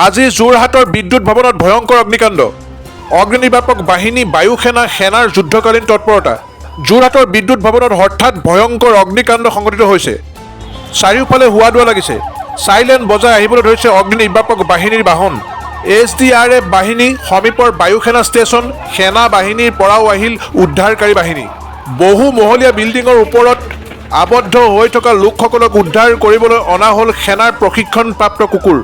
আজি যোৰহাটৰ বিদ্যুৎ ভৱনত ভয়ংকৰ অগ্নিকাণ্ড। অগ্নি নিৰ্বাপক বাহিনী, বায়ু সেনা, সেনাৰ যুদ্ধকালীন তৎপৰতা। যোৰহাটৰ বিদ্যুৎ ভৱনত হঠাৎ ভয়ংকৰ অগ্নিকাণ্ড সংঘটিত হৈছে। চাৰিওফালে হোৱা দোৱা লাগিছে। চাইলেন বজাই আহিবলৈ ধৰিছে অগ্নি নিৰ্বাপক বাহিনীৰ বাহন। SDRF বাহিনী, সমীপৰ বায়ু সেনা ষ্টেচন, সেনা বাহিনীৰ পৰাও আহিল উদ্ধাৰকাৰী বাহিনী। বহু মহলীয়া বিল্ডিঙৰ ওপৰত আবদ্ধ হৈ থকা লোকসকলক উদ্ধাৰ কৰিবলৈ অনা হ'ল সেনাৰ প্ৰশিক্ষণপ্ৰাপ্ত কুকুৰ।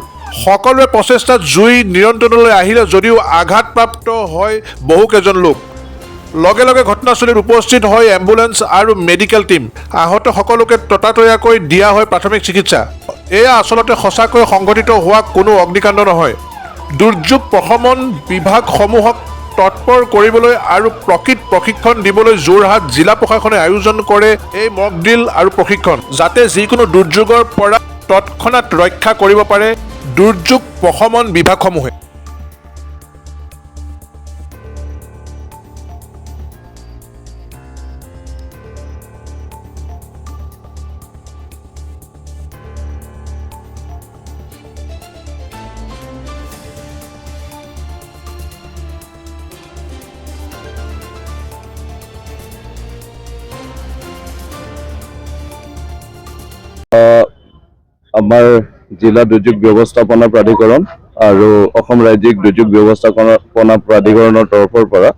সকলোৰে প্ৰচেষ্টাত জুই নিয়ন্ত্ৰণলৈ আহিলে যদিও আঘাতপ্ৰাপ্ত হয় বহুকেইজন লোক। লগে লগে ঘটনাস্থলীত উপস্থিত হয় এম্বুলেন্স আৰু মেডিকেল টিম। আহত সকলোকে ততাতৈয়াকৈ দিয়া হয় প্ৰাথমিক চিকিৎসা। এয়া আচলতে সঁচাকৈ সংঘটিত হোৱা কোনো অগ্নিকাণ্ড নহয়। দুৰ্যোগ প্ৰশমন বিভাগসমূহক তৎপৰ কৰিবলৈ আৰু প্ৰকৃত প্ৰশিক্ষণ দিবলৈ যোৰহাট জিলা প্ৰশাসনে আয়োজন কৰে এই মক ড্ৰিল আৰু প্ৰশিক্ষণ, যাতে যিকোনো দুৰ্যোগৰ পৰা তৎক্ষণাত ৰক্ষা কৰিব পাৰে দুৰ্যোগ প্ৰশমন বিভাগসমূহে। আমাৰ জিলা দুৰ্যোগ ব্যৱস্থাপনা প্ৰাধিকৰণ আৰু অসম ৰাজ্যিক দুৰ্যোগ ব্যৱস্থাপনা প্ৰাধিকৰণৰ তৰফৰ পৰা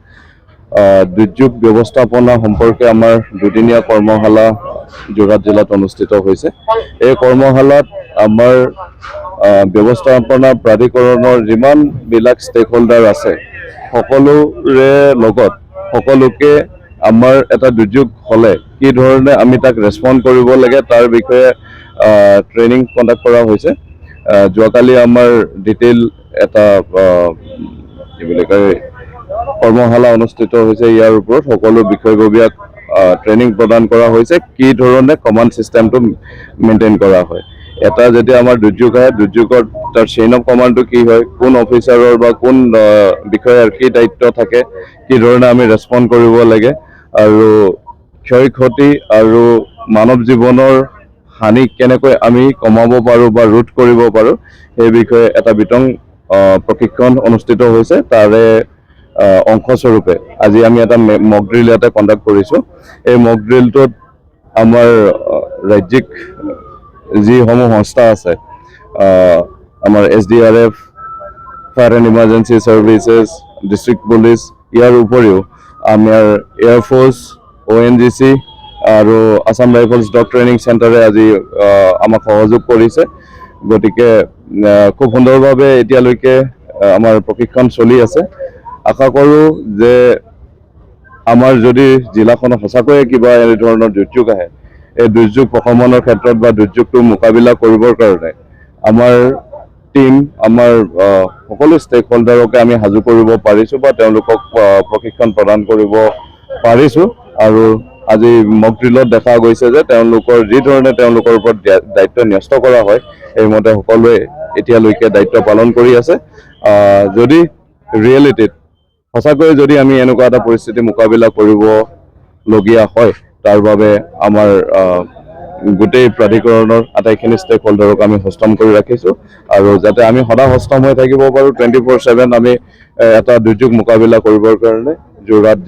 দুৰ্যোগ ব্যৱস্থাপনা সম্পৰ্কে আমাৰ দুদিনীয়া কৰ্মশালা যোৰহাট জিলাত অনুষ্ঠিত হৈছে। এই কৰ্মশালাত আমাৰ ব্যৱস্থাপনা প্ৰাধিকৰণৰ যিমানবিলাক ষ্টেক হোল্ডাৰ আছে সকলোৰে লগত সকলোকে আমাৰ এটা দুৰ্যোগ হ'লে কি ধৰণে আমি তাক ৰেছপণ্ড কৰিব লাগে তাৰ বিষয়ে ট্ৰেইনিং কণ্ডাক্ট কৰা হৈছে। যোৱাকালি আমাৰ ডিটেইল এটা কি বুলি কয় কৰ্মশালা অনুষ্ঠিত হৈছে। ইয়াৰ ওপৰত সকলো বিষয়ববীয়াক ট্ৰেইনিং প্ৰদান কৰা হৈছে কি ধৰণে কমাণ্ড ছিষ্টেমটো মেইনটেইন কৰা হয়। এটা যেতিয়া আমাৰ দুৰ্যোগ আহে দুৰ্যোগৰ তাৰ চেইন অফ কমাণ্ডটো কি হয়, কোন অফিচাৰৰ বা কোন বিষয়াৰ কি দায়িত্ব থাকে, কি ধৰণে আমি ৰেছপণ্ড কৰিব লাগে আৰু ক্ষয় ক্ষতি আৰু মানৱ জীৱনৰ হানি কেনেকৈ আমি কমাব পাৰোঁ বা ৰোধ কৰিব পাৰোঁ সেই বিষয়ে এটা বিতং প্ৰশিক্ষণ অনুষ্ঠিত হৈছে। তাৰে অংশস্বৰূপে আজি আমি এটা মক ড্ৰিল ইয়াতে কণ্ডাক্ট কৰিছোঁ। এই মক ড্ৰিলটোত আমাৰ ৰাজ্যিক যিসমূহ সংস্থা আছে, আমাৰ SDRF, fire and emergency services, district police, ইয়াৰ উপৰিও আমাৰ এয়াৰফ'ৰ্চ, ONGC আৰু আছাম ৰাইফলছ ডগ ট্ৰেইনিং চেণ্টাৰে আজি আমাক সহযোগ কৰিছে। গতিকে খুব সুন্দৰভাৱে এতিয়ালৈকে আমাৰ প্ৰশিক্ষণ চলি আছে। আশা কৰোঁ যে আমাৰ যদি জিলাখনত সঁচাকৈয়ে কিবা এনে ধৰণৰ দুৰ্যোগ আহে এই দুৰ্যোগ প্ৰশমনৰ ক্ষেত্ৰত বা দুৰ্যোগটো মোকাবিলা কৰিবৰ কাৰণে আমাৰ টিম, আমাৰ সকলো ষ্টেক হোল্ডাৰকে আমি সাজু কৰিব পাৰিছোঁ বা তেওঁলোকক প্ৰশিক্ষণ প্ৰদান কৰিব পাৰিছোঁ। আৰু আজি মক ড্ৰিলত দেখা গৈছে যে তেওঁলোকৰ যি ধৰণে তেওঁলোকৰ ওপৰত দায়িত্ব ন্যস্ত কৰা হয় সেইমতে সকলোৱে এতিয়ালৈকে দায়িত্ব পালন কৰি আছে। যদি ৰিয়েলিটিত সঁচাকৈয়ে যদি আমি এনেকুৱা এটা পৰিস্থিতি মোকাবিলা কৰিবলগীয়া হয় তাৰ বাবে আমাৰ গোটেই প্ৰাধিকৰণৰ আটাইখিনি ষ্টেক হোল্ডাৰক আমি সষ্টম কৰি ৰাখিছোঁ আৰু যাতে আমি সদায় সষ্টম হৈ থাকিব পাৰোঁ 24/7 আমি এটা দুৰ্যোগ মোকাবিলা কৰিবৰ কাৰণে যোৰহাট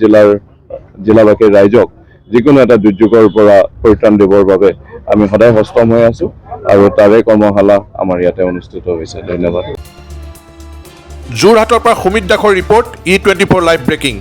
জিলাবাসীৰ ৰাইজক যিকোনো এটা দুৰ্যোগৰ পৰা পৰিত্ৰাণ দিবৰ বাবে আমি সদায় সষ্টম হৈ আছোঁ আৰু তাৰে কৰ্মশালা আমাৰ ইয়াতে অনুষ্ঠিত হৈছে। ধন্যবাদ। যোৰহাটৰ পৰা সুমিত দাসৰ ৰিপৰ্ট, E24 লাইভ ব্ৰেকিং।